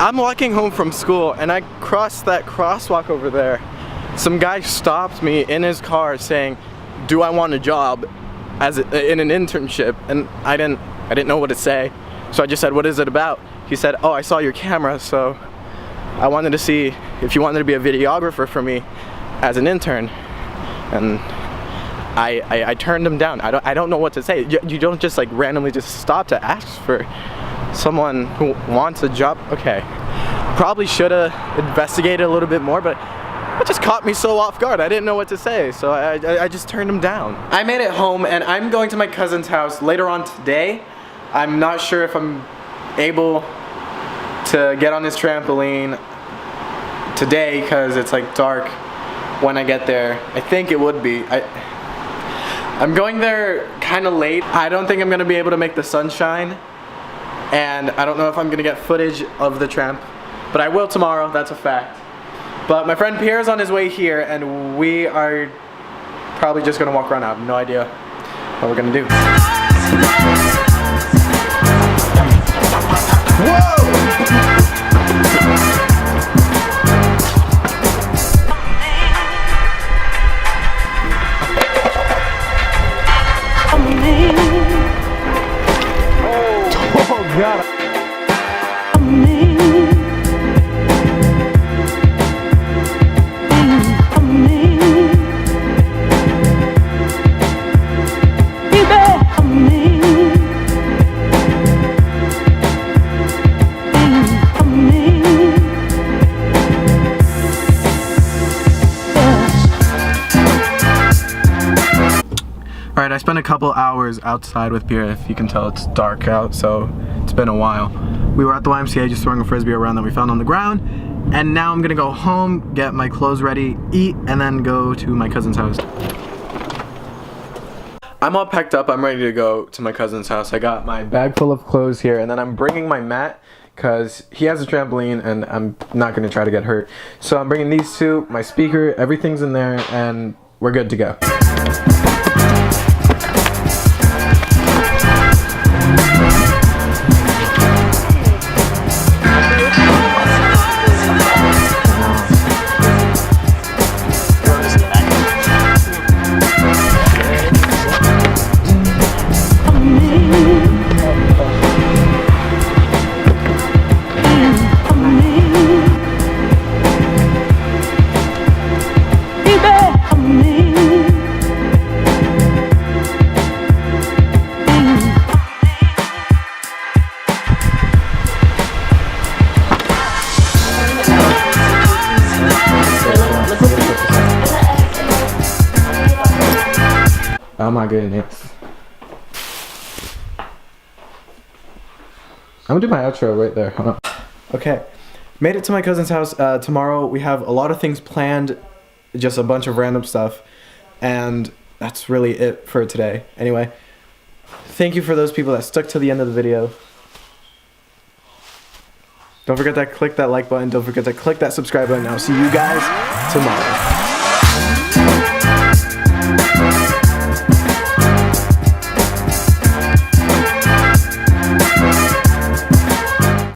I'm walking home from school and I crossed that crosswalk over there. Some guy stopped me in his car saying, do I want a job in an internship? And I didn't know what to say. So I just said, what is it about? He said, oh, I saw your camera, so I wanted to see if you wanted to be a videographer for me as an intern. And I turned him down. I don't know what to say. You don't just like randomly just stop to ask for someone who wants a job. Okay, probably should have investigated a little bit more, but it just caught me so off guard. I didn't know what to say, so I just turned him down. I made it home and I'm going to my cousin's house later on today. I'm not sure if I'm able to get on his trampoline today because it's like dark when I get there. I think it would be. I'm going there kind of late. I don't think I'm gonna be able to make the sunshine, and I don't know if I'm gonna get footage of the tramp, but I will tomorrow, that's a fact. But my friend Pierre's on his way here and we are probably just gonna walk around. I have no idea what we're gonna do. Whoa! God. Alright, I spent a couple hours outside with Pierre. If you can tell, it's dark out, so it's been a while. We were at the YMCA just throwing a frisbee around that we found on the ground, and now I'm gonna go home, get my clothes ready, eat, and then go to my cousin's house. I'm all packed up, I'm ready to go to my cousin's house. I got my bag full of clothes here, and then I'm bringing my mat because he has a trampoline and I'm not gonna try to get hurt. So I'm bringing these two, my speaker, everything's in there, and we're good to go. Oh my goodness. I'm gonna do my outro right there. Hold on. Okay, made it to my cousin's house. Tomorrow we have a lot of things planned, just a bunch of random stuff, and that's really it for today. Anyway, thank you for those people that stuck to the end of the video. Don't forget to click that like button. Don't forget to click that subscribe button. I'll see you guys tomorrow.